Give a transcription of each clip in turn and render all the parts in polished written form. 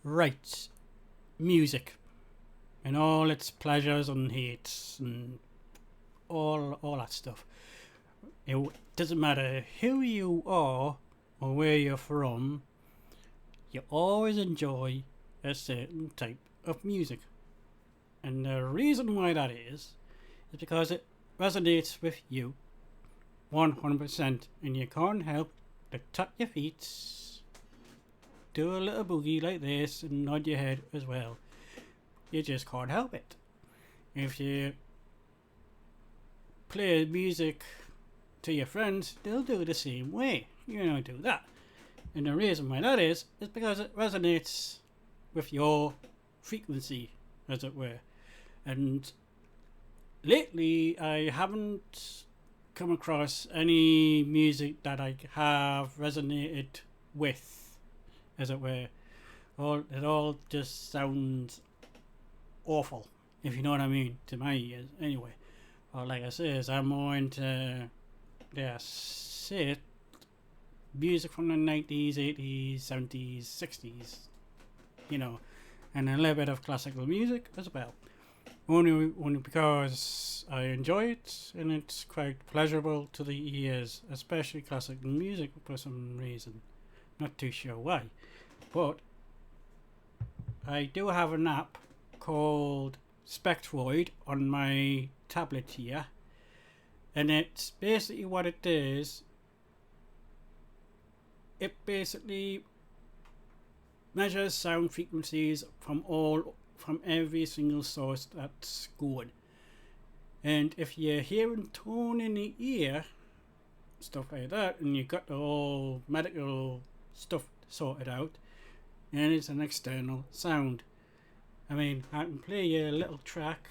Right, music and all its pleasures and hates and all that stuff. It doesn't matter who you are or where you're from, you always enjoy a certain type of music. And the reason why that is because it resonates with you 100%, and you can't help but tap your feet, do a little boogie like this, and nod your head as well. You just can't help it. If you play music to your friends, they'll do the same way. Do that. And the reason why that is because it resonates with your frequency, as it were. And lately, I haven't come across any music that I have resonated with, as it were. It all just sounds awful, if you know what I mean, to my ears, anyway. Or like I says, I'm more into, music from the 90s, 80s, 70s, 60s, and a little bit of classical music as well. Only because I enjoy it and it's quite pleasurable to the ears, especially classical music for some reason. Not too sure why. But I do have an app called Spectroid on my tablet here, and it's basically what it is. It basically measures sound frequencies from every single source that's going. And if you're hearing tone in the ear, stuff like that, and you've got the whole medical stuff sorted out, then it's an external sound. I mean, I can play you a little track.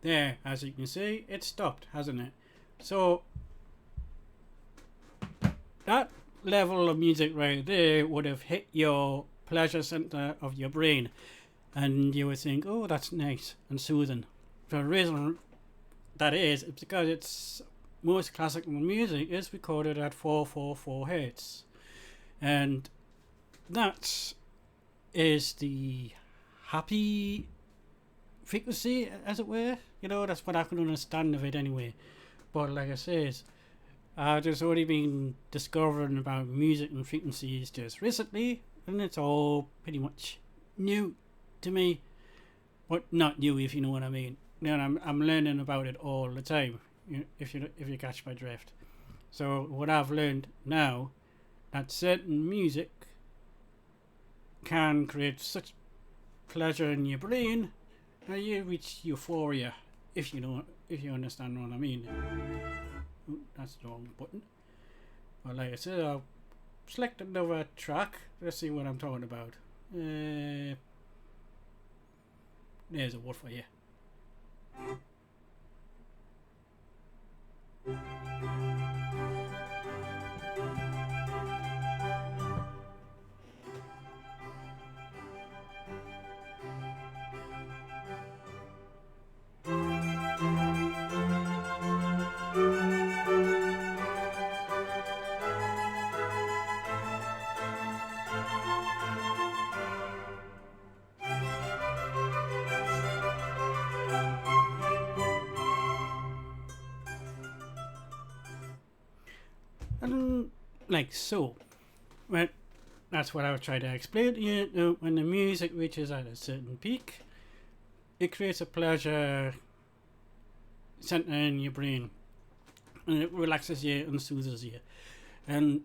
There, as you can see, it stopped, hasn't it? So that level of music right there would have hit your pleasure center of your brain, and you would think, oh, that's nice and soothing. The reason that is because it's most classical music is recorded at 444 hertz, and that is the happy frequency, as it were. That's what I can understand of it anyway. But like I says, I've just only been discovering about music and frequencies just recently, and it's all pretty much new to me. But not new, if you know what I mean. I'm learning about it all the time, if you catch my drift. So what I've learned now, that certain music can create such pleasure in your brain that you reach euphoria, if you understand what I mean. Ooh, that's the wrong button. Well, like I said, I'll select another track. Let's see what I'm talking about. There's a word for you. And like so. Well, that's what I was trying to explain to you. When the music reaches at a certain peak, it creates a pleasure center in your brain, and it relaxes you and soothes you. And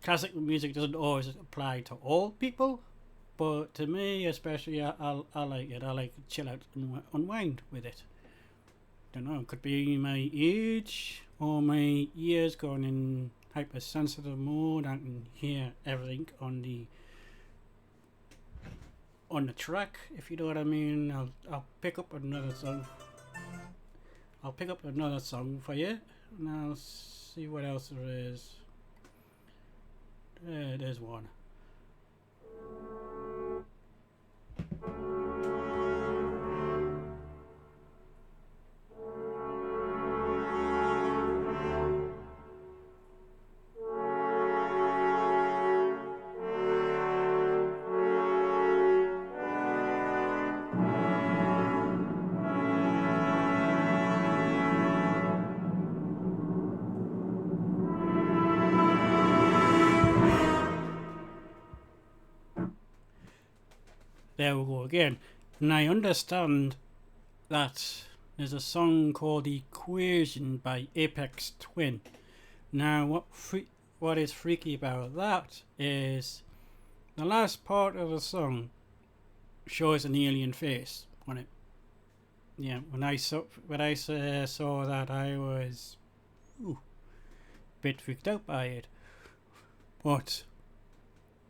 classical music doesn't always apply to all people, but to me especially, I like it. I like to chill out and unwind with it. Don't know, it could be my age or my ears going in hypersensitive mode. I can hear everything on the on the track, if you know what I mean. I'll pick up another song. I'll pick up another song for you, and I'll see what else there is. There's one. There we go again. And I understand that there's a song called Equation by Apex Twin. Now, what is freaky about that is the last part of the song shows an alien face on it. Yeah, when I saw that, I was a bit freaked out by it. But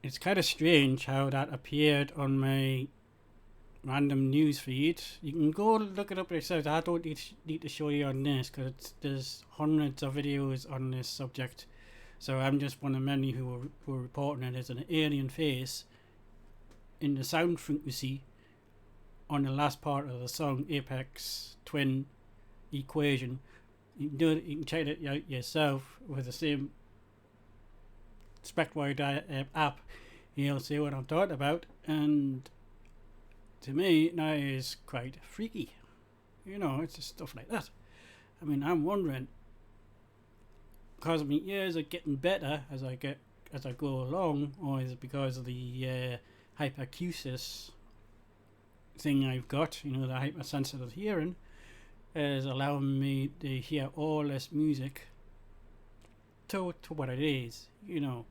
it's kind of strange how that appeared on my random news feed. You can go look it up yourself. I don't need to show you on this because there's hundreds of videos on this subject. So I'm just one of many who were reporting it as an alien face in the sound frequency on the last part of the song Apex Twin Equation. You can do it. You can check it out yourself with the same SpecWide app. You'll see what I'm talking about, and to me that is quite freaky. You know, it's just stuff like that. I mean, I'm wondering, because my ears are getting better as I go along, or is it because of the hyperacusis thing I've got? You know, the hypersensitive hearing is allowing me to hear all this music to what it is, you know,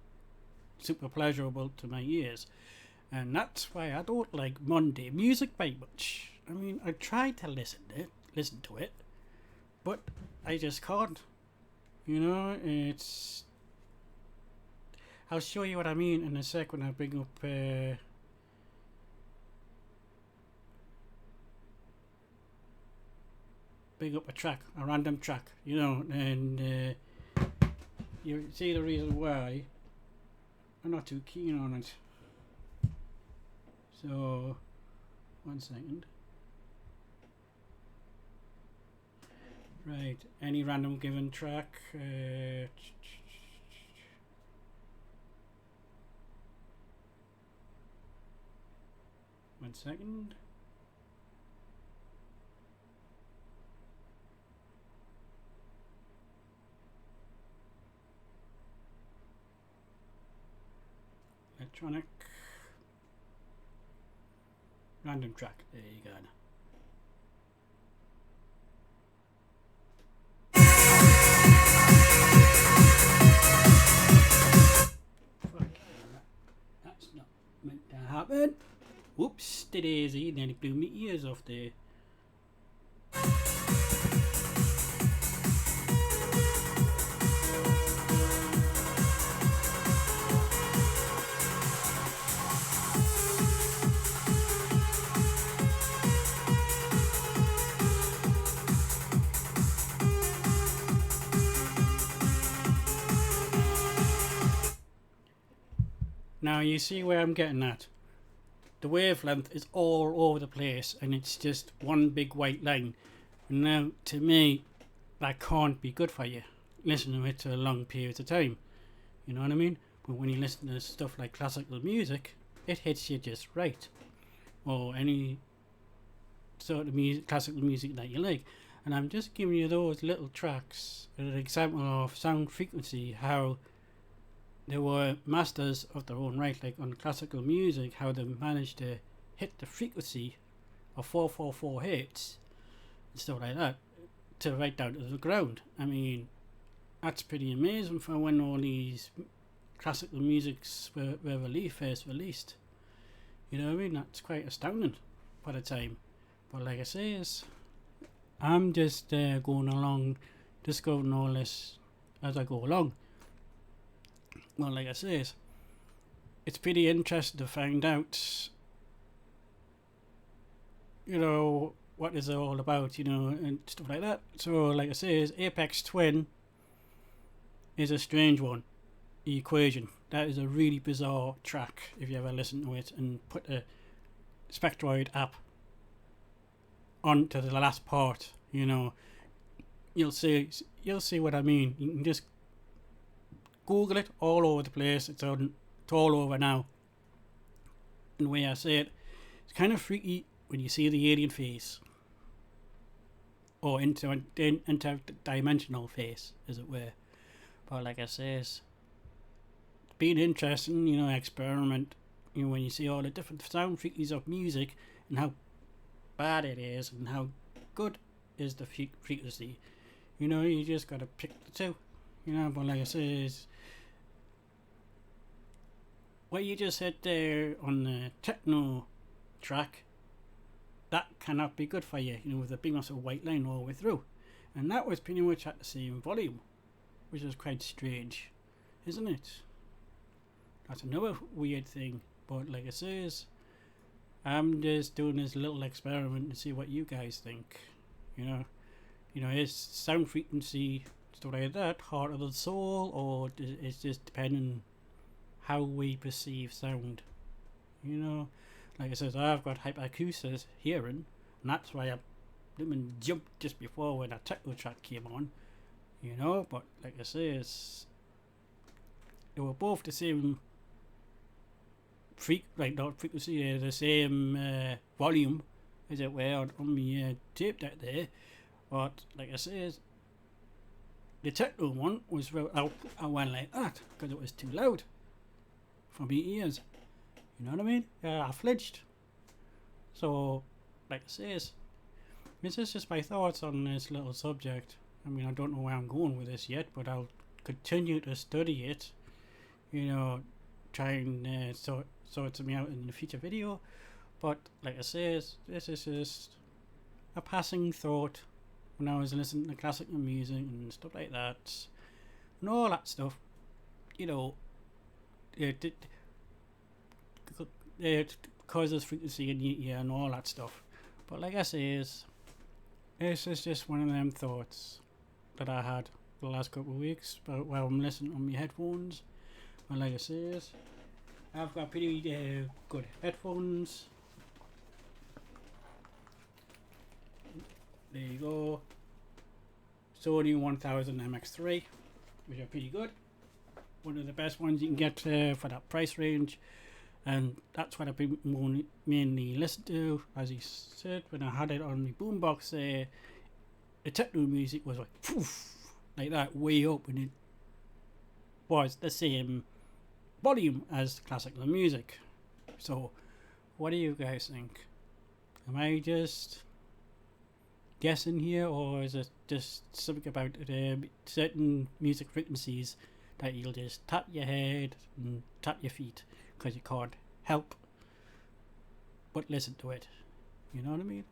super pleasurable to my ears. And that's why I don't like Monday music very much. I mean, I try to listen to it, but I just can't. You know, it's... I'll show you what I mean in a sec when I bring up a random track, you know, and you see the reason why I'm not too keen on it. So, 1 second. Right, any random given track. 1 second. Electronic random track. There you go. That's not meant to happen. Whoops, the daisy, nearly blew my ears off there. Now you see where I'm getting at. The wavelength is all over the place and it's just one big white line. And now, to me, that can't be good for you, listening to it to long periods of time. You know what I mean? But when you listen to stuff like classical music, it hits you just right. Or any sort of classical music that you like. And I'm just giving you those little tracks as an example of sound frequency, how they were masters of their own right, like on classical music, how they managed to hit the frequency of 444 hertz and stuff like that to right down to the ground. I mean, that's pretty amazing for when all these classical musics were first released. You know what I mean? That's quite astounding for the time. But like I say, I'm just going along, discovering all this as I go along. Well, like I say, it's pretty interesting to find out what is it all about, and stuff like that. So, like I say, Apex Twin is a strange one. The Equation. That is a really bizarre track if you ever listen to it and put a Spectroid app onto the last part. You'll see what I mean. You can just Google it all over the place. It's all over now. And the way I say it, it's kind of freaky when you see the alien face, or interdimensional face, as it were. But like I say, it's been interesting, experiment. When you see all the different sound frequencies of music and how bad it is and how good is the frequency. You just gotta pick the two. But like I say, what you just said there on the techno track, that cannot be good for you, with a big massive white line all the way through. And that was pretty much at the same volume, which is quite strange, isn't it? That's another weird thing. But like I says, I'm just doing this little experiment to see what you guys think. Is sound frequency, stuff like that, heart of the soul, or it's just depending how we perceive sound. Like I says, I've got hyperacusis hearing, and that's why I jumped just before when that techno track came on. But like I say, they were both the same not frequency, the same volume, as it were, on my tape deck there. But like I say, the techno one was I went like that because it was too loud for my ears. You know what I mean? I flinched. So, like I say, this is just my thoughts on this little subject. I don't know where I'm going with this yet, but I'll continue to study it. Try and sort something out in the future video. But like I say, this is just a passing thought when I was listening to classical music and stuff like that, and all that stuff. It causes frequency in your ear and all that stuff. But like I say, this is just one of them thoughts that I had the last couple of weeks while I'm listening on my headphones. And like I say, I've got pretty good headphones. There you go. Sony 1000 MX3, which are pretty good. One of the best ones you can get for that price range. And that's what I've been mainly listening to. As he said, when I had it on my boombox there, the techno music was like poof, like that, way up, and it was the same volume as classical music. So, what do you guys think? Am I just guessing here, or is it just something about certain music frequencies that you'll just tap your head and tap your feet because you can't help but listen to it? You know what I mean?